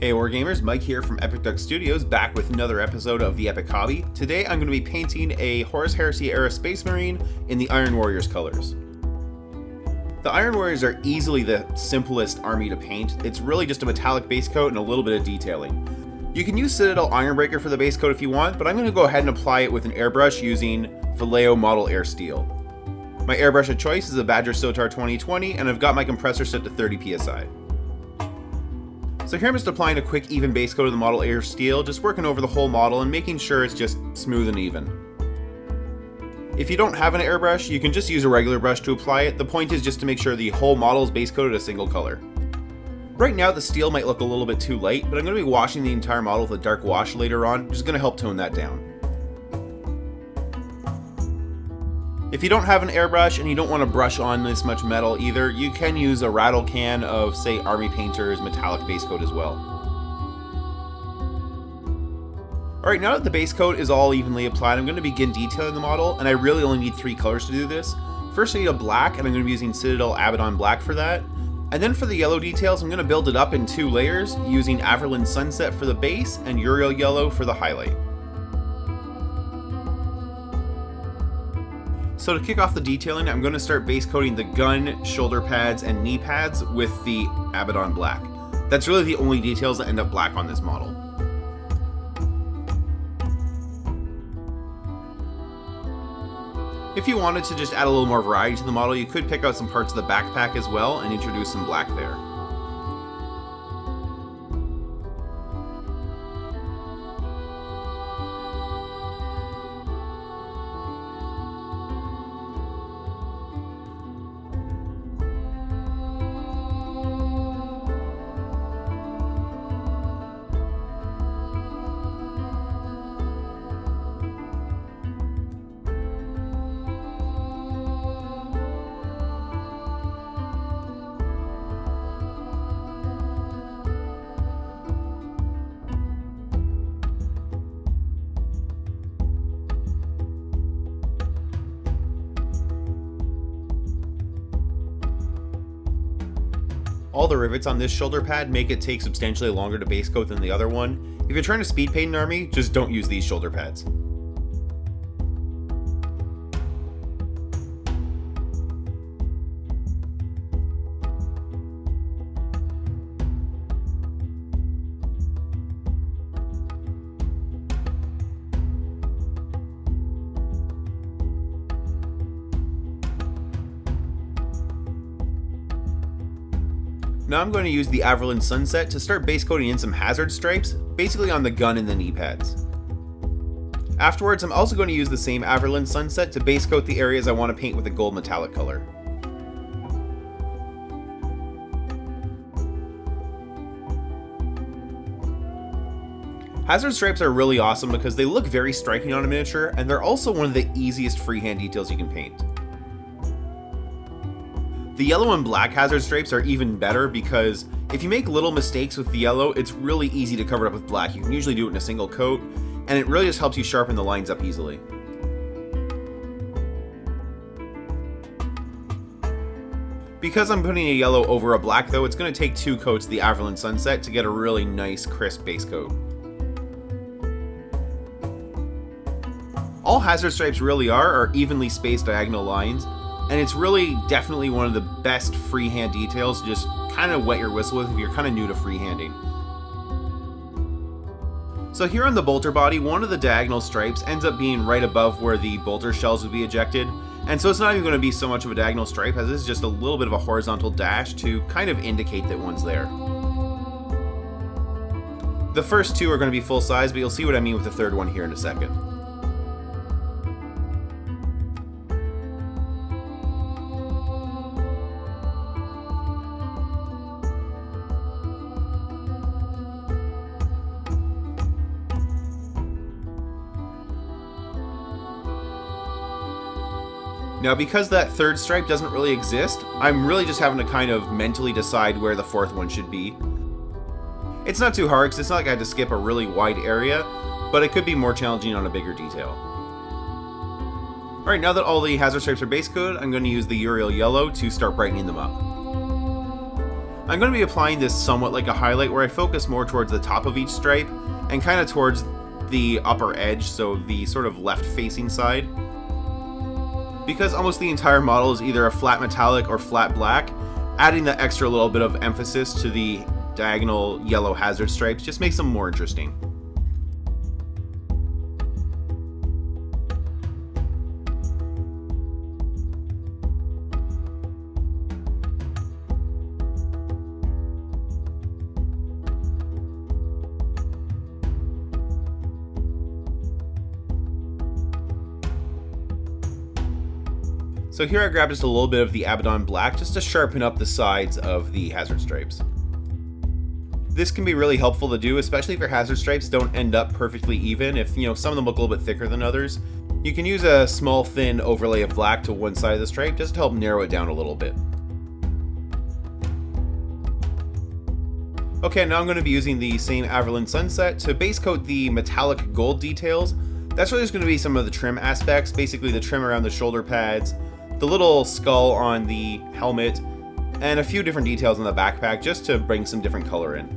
Hey Wargamers, Mike here from epicduckstudios, back with another episode of The Epic Hobby. Today I'm going to be painting a Horus Heresy era Space Marine in the Iron Warriors colors. The Iron Warriors are easily the simplest army to paint. It's really just a metallic base coat and a little bit of detailing. You can use Citadel Ironbreaker for the base coat if you want, but I'm going to go ahead and apply it with an airbrush using Vallejo Model Air Steel. My airbrush of choice is a Badger Sotar 2020, and I've got my compressor set to 30 psi. So here I'm just applying a quick even base coat of the Model Air Steel, just working over the whole model and making sure it's just smooth and even. If you don't have an airbrush, you can just use a regular brush to apply it. The point is just to make sure the whole model is base coated a single color. Right now the steel might look a little bit too light, but I'm going to be washing the entire model with a dark wash later on, which is going to help tone that down. If you don't have an airbrush and you don't want to brush on this much metal either, you can use a rattle can of, say, Army Painter's metallic base coat as well. Alright, now that the base coat is all evenly applied, I'm going to begin detailing the model, and I really only need 3 colors to do this. First I need a black, and I'm going to be using Citadel Abaddon Black for that. And then for the yellow details, I'm going to build it up in 2 layers, using Averland Sunset for the base and Uriel Yellow for the highlight. So to kick off the detailing, I'm going to start base coating the gun, shoulder pads, and knee pads with the Abaddon Black. That's really the only details that end up black on this model. If you wanted to just add a little more variety to the model, you could pick out some parts of the backpack as well and introduce some black there. All the rivets on this shoulder pad make it take substantially longer to base coat than the other one. If you're trying to speed paint an army, just don't use these shoulder pads. Now I'm going to use the Averland Sunset to start base coating in some hazard stripes, basically on the gun and the knee pads. Afterwards, I'm also going to use the same Averland Sunset to base coat the areas I want to paint with a gold metallic color. Hazard stripes are really awesome because they look very striking on a miniature, and they're also one of the easiest freehand details you can paint. The yellow and black hazard stripes are even better because if you make little mistakes with the yellow, it's really easy to cover it up with black. You can usually do it in a single coat, and it really just helps you sharpen the lines up easily. Because I'm putting a yellow over a black though, it's going to take 2 coats of the Averland Sunset to get a really nice crisp base coat. All hazard stripes really are evenly spaced diagonal lines, and it's really definitely one of the best freehand details to just kind of wet your whistle with if you're kind of new to freehanding. So here on the bolter body, one of the diagonal stripes ends up being right above where the bolter shells would be ejected, and so it's not even going to be so much of a diagonal stripe as it's just a little bit of a horizontal dash to kind of indicate that one's there. The first 2 are going to be full size, but you'll see what I mean with the third one here in a second. Now because that third stripe doesn't really exist, I'm really just having to kind of mentally decide where the 4th one should be. It's not too hard because it's not like I had to skip a really wide area, but it could be more challenging on a bigger detail. Alright, now that all the hazard stripes are base coated, I'm going to use the Uriel Yellow to start brightening them up. I'm going to be applying this somewhat like a highlight, where I focus more towards the top of each stripe and kind of towards the upper edge, so the sort of left facing side. Because almost the entire model is either a flat metallic or flat black, adding that extra little bit of emphasis to the diagonal yellow hazard stripes just makes them more interesting. So here I grabbed just a little bit of the Abaddon black just to sharpen up the sides of the hazard stripes. This can be really helpful to do, especially if your hazard stripes don't end up perfectly even. If some of them look a little bit thicker than others, you can use a small thin overlay of black to one side of the stripe just to help narrow it down a little bit. Okay, now I'm going to be using the same Averland Sunset to base coat the metallic gold details. That's really just going to be some of the trim aspects, basically the trim around the shoulder pads, the little skull on the helmet, and a few different details on the backpack just to bring some different color in.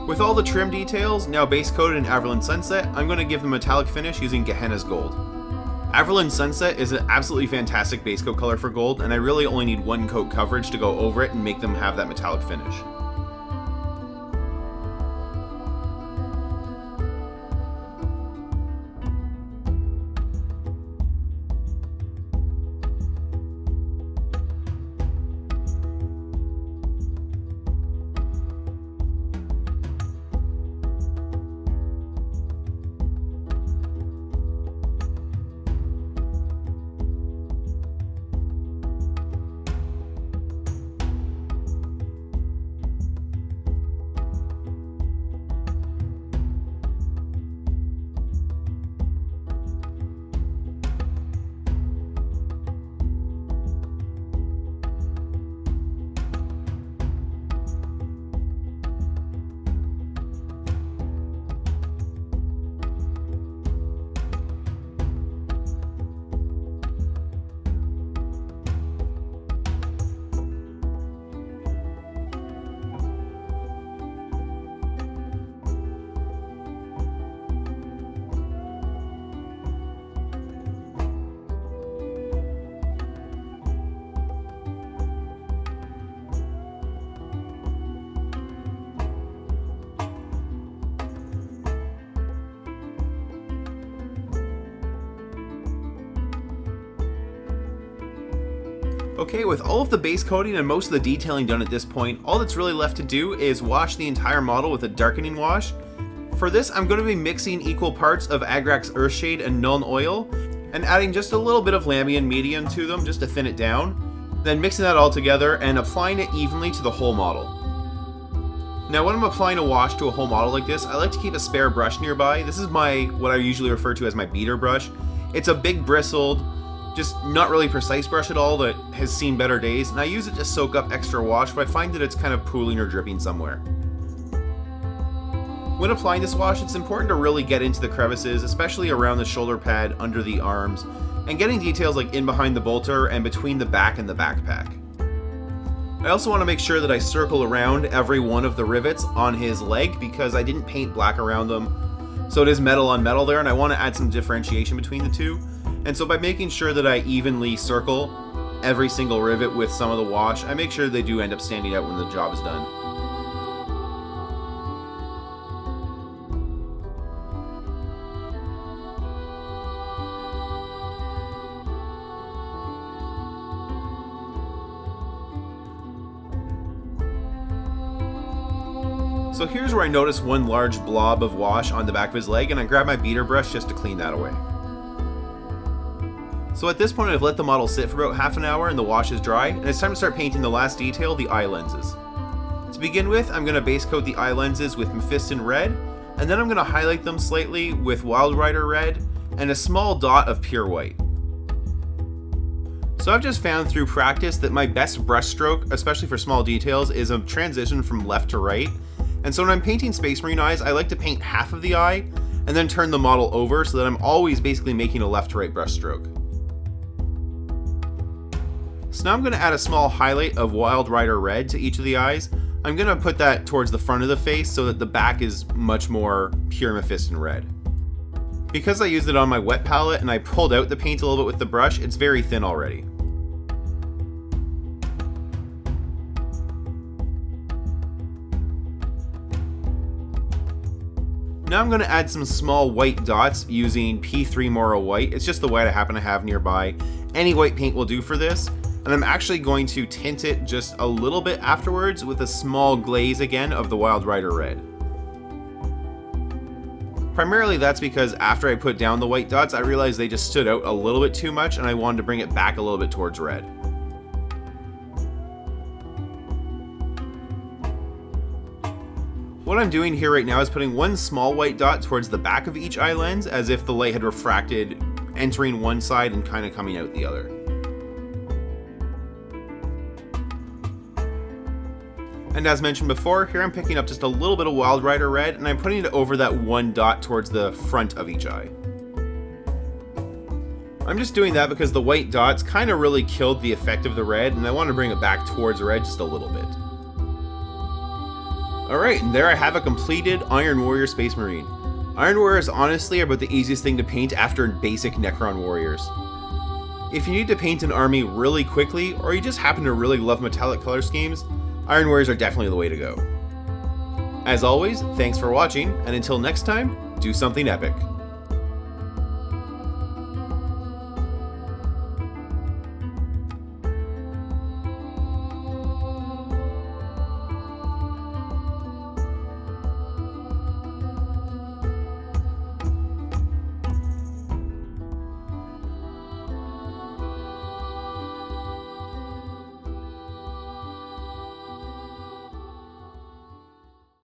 With all the trim details now base coated in Averland Sunset, I'm going to give them a metallic finish using Gehenna's Gold. Averland Sunset is an absolutely fantastic base coat color for gold, and I really only need one coat coverage to go over it and make them have that metallic finish. Okay, with all of the base coating and most of the detailing done at this point, all that's really left to do is wash the entire model with a darkening wash. For this, I'm going to be mixing equal parts of Agrax Earthshade and Nuln Oil, and adding just a little bit of Lamian Medium to them just to thin it down, then mixing that all together and applying it evenly to the whole model. Now when I'm applying a wash to a whole model like this, I like to keep a spare brush nearby. This is what I usually refer to as my beater brush. It's a big bristled, just not really precise brush at all that has seen better days, and I use it to soak up extra wash if I find that it's kind of pooling or dripping somewhere. When applying this wash, it's important to really get into the crevices, especially around the shoulder pad, under the arms, and getting details like in behind the bolter and between the back and the backpack. I also want to make sure that I circle around every one of the rivets on his leg because I didn't paint black around them. So it is metal on metal there, and I want to add some differentiation between the two. And so by making sure that I evenly circle every single rivet with some of the wash, I make sure they do end up standing out when the job is done. So here's where I notice one large blob of wash on the back of his leg, and I grab my beater brush just to clean that away. So at this point I've let the model sit for about half an hour and the wash is dry, and it's time to start painting the last detail, the eye lenses. To begin with, I'm going to base coat the eye lenses with Mephiston red, and then I'm going to highlight them slightly with Wild Rider red and a small dot of pure white. So I've just found through practice that my best brush stroke, especially for small details, is a transition from left to right. And so when I'm painting Space Marine eyes, I like to paint half of the eye and then turn the model over so that I'm always basically making a left to right brush stroke. So now I'm going to add a small highlight of Wild Rider red to each of the eyes. I'm going to put that towards the front of the face so that the back is much more pure Mephiston red. Because I used it on my wet palette and I pulled out the paint a little bit with the brush, it's very thin already. Now I'm going to add some small white dots using P3 Moro white. It's just the white I happen to have nearby. Any white paint will do for this. And I'm actually going to tint it just a little bit afterwards with a small glaze again of the Wild Rider red. Primarily that's because after I put down the white dots, I realized they just stood out a little bit too much and I wanted to bring it back a little bit towards red. What I'm doing here right now is putting one small white dot towards the back of each eye lens as if the light had refracted, entering one side and kind of coming out the other. And as mentioned before, here I'm picking up just a little bit of Wild Rider red and I'm putting it over that one dot towards the front of each eye. I'm just doing that because the white dots kind of really killed the effect of the red and I want to bring it back towards red just a little bit. Alright, and there I have a completed Iron Warrior Space Marine. Iron Warriors honestly are about the easiest thing to paint after basic Necron Warriors. If you need to paint an army really quickly, or you just happen to really love metallic color schemes, Iron Warriors are definitely the way to go. As always, thanks for watching, and until next time, do something epic.